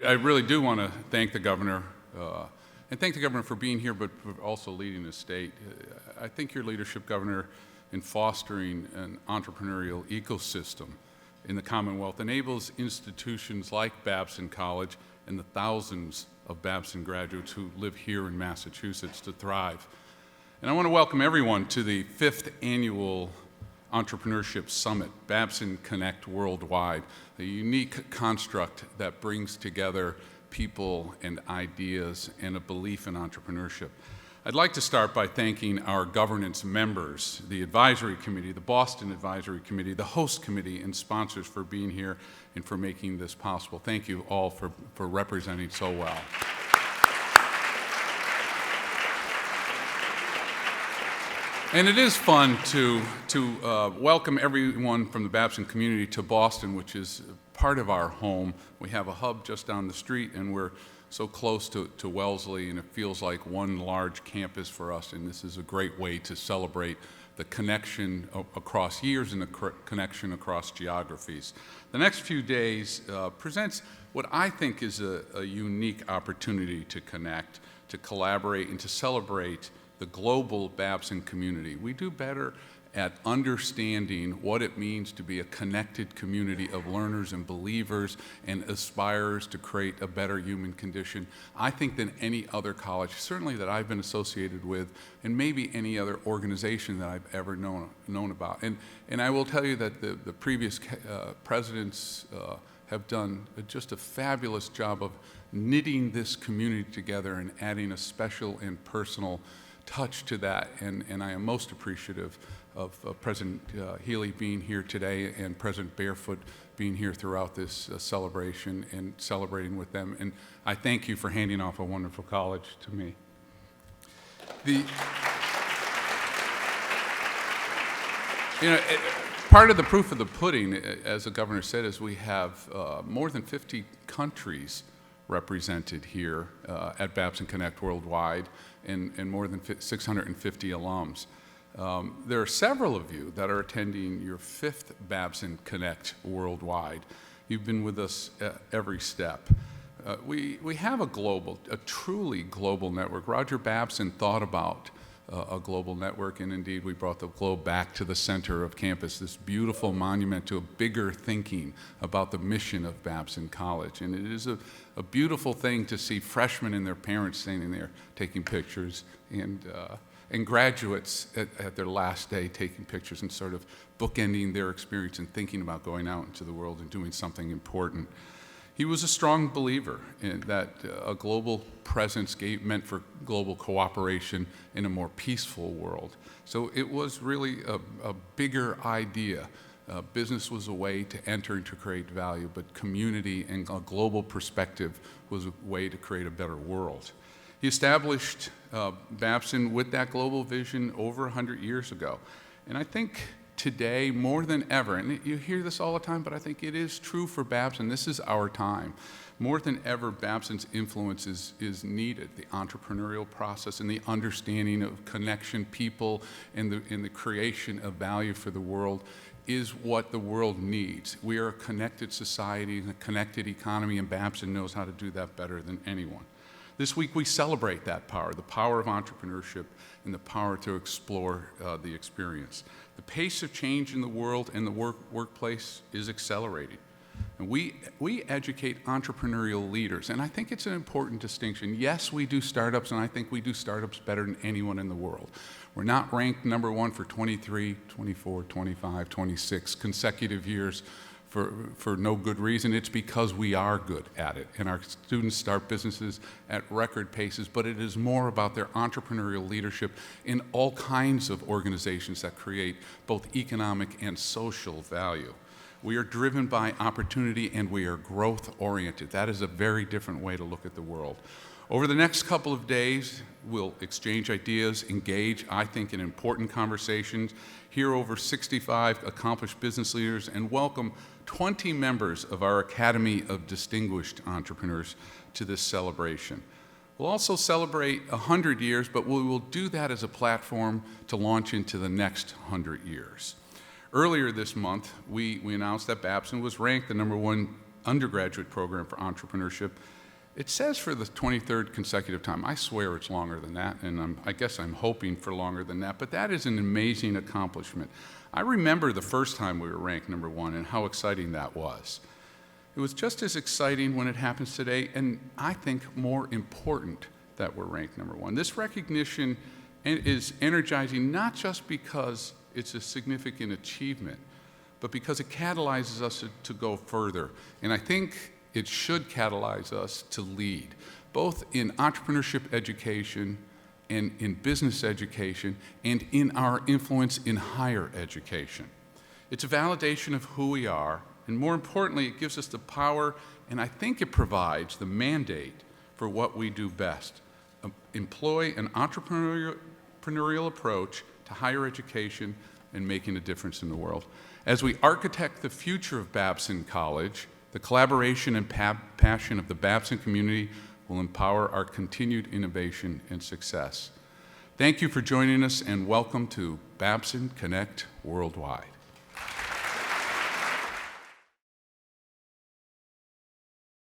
I really do want to thank the governor, and thank the governor for being here, but for also leading the state. I think your leadership, Governor, in fostering an entrepreneurial ecosystem in the Commonwealth enables institutions like Babson College and the thousands of Babson graduates who live here in Massachusetts to thrive. And I want to welcome everyone to the 5th Annual Entrepreneurship Summit, Babson Connect Worldwide, a unique construct that brings together people and ideas and a belief in entrepreneurship. I'd like to start by thanking our governance members, the Advisory Committee, the Boston Advisory Committee, the Host Committee, and sponsors for being here and for making this possible. Thank you all for representing so well. And it is fun to welcome everyone from the Babson community to Boston, which is part of our home. We have a hub just down the street, and we're so close to Wellesley, and it feels like one large campus for us, and this is a great way to celebrate the connection across years and the connection across geographies. The next few days presents what I think is a unique opportunity to connect, to collaborate, and to celebrate the global Babson community. We do better at understanding what it means to be a connected community of learners and believers and aspirers to create a better human condition, I think, than any other college, certainly that I've been associated with, and maybe any other organization that I've ever known about. And I will tell you that the previous presidents have done just a fabulous job of knitting this community together and adding a special and personal touch to that, and I am most appreciative of President Healy being here today and President Barefoot being here throughout this celebration and celebrating with them. And I thank you for handing off a wonderful college to me. Part of the proof of the pudding, as the governor said, is we have more than 50 countries represented here at Babson Connect Worldwide, and more than 650 alums. There are several of you that are attending your 5th Babson Connect Worldwide. You've been with us at every step. We have a truly global network. Roger Babson thought about a global network, and indeed we brought the globe back to the center of campus, this beautiful monument to a bigger thinking about the mission of Babson College. And it is a beautiful thing to see freshmen and their parents standing there taking pictures, and graduates at their last day taking pictures and sort of bookending their experience and thinking about going out into the world and doing something important. He was a strong believer in that a global presence meant for global cooperation in a more peaceful world. So it was really a bigger idea. Business was a way to enter and to create value, but community and a global perspective was a way to create a better world. He established Babson with that global vision over 100 years ago. And I think today, more than ever, and you hear this all the time, but I think it is true for Babson. This is our time. More than ever, Babson's influence is needed. The entrepreneurial process and the understanding of connection, people, and the creation of value for the world is what the world needs. We are a connected society and a connected economy, and Babson knows how to do that better than anyone. This week we celebrate that power, the power of entrepreneurship and the power to explore the experience. The pace of change in the world and the workplace is accelerating. And we educate entrepreneurial leaders, and I think it's an important distinction. Yes, we do startups, and I think we do startups better than anyone in the world. We're not ranked number 1 for 23, 24, 25, 26 consecutive years for no good reason. It's because we are good at it, and our students start businesses at record paces, but it is more about their entrepreneurial leadership in all kinds of organizations that create both economic and social value. We are driven by opportunity, and we are growth-oriented. That is a very different way to look at the world. Over the next couple of days, we'll exchange ideas, engage, I think, in important conversations, hear over 65 accomplished business leaders, and welcome 20 members of our Academy of Distinguished Entrepreneurs to this celebration. We'll also celebrate 100 years, but we will do that as a platform to launch into the next 100 years. Earlier this month, we announced that Babson was ranked the #1 undergraduate program for entrepreneurship. It says for the 23rd consecutive time. I swear it's longer than that, and I guess I'm hoping for longer than that, but that is an amazing accomplishment. I remember the first time we were ranked #1 and how exciting that was. It was just as exciting when it happens today, and I think more important that we're ranked #1. This recognition is energizing not just because it's a significant achievement, but because it catalyzes us to go further. And I think it should catalyze us to lead, both in entrepreneurship education and in business education and in our influence in higher education. It's a validation of who we are, and more importantly, it gives us the power, and I think it provides the mandate for what we do best. Employ an entrepreneurial approach to higher education and making a difference in the world. As we architect the future of Babson College, the collaboration and passion of the Babson community will empower our continued innovation and success. Thank you for joining us, and welcome to Babson Connect Worldwide.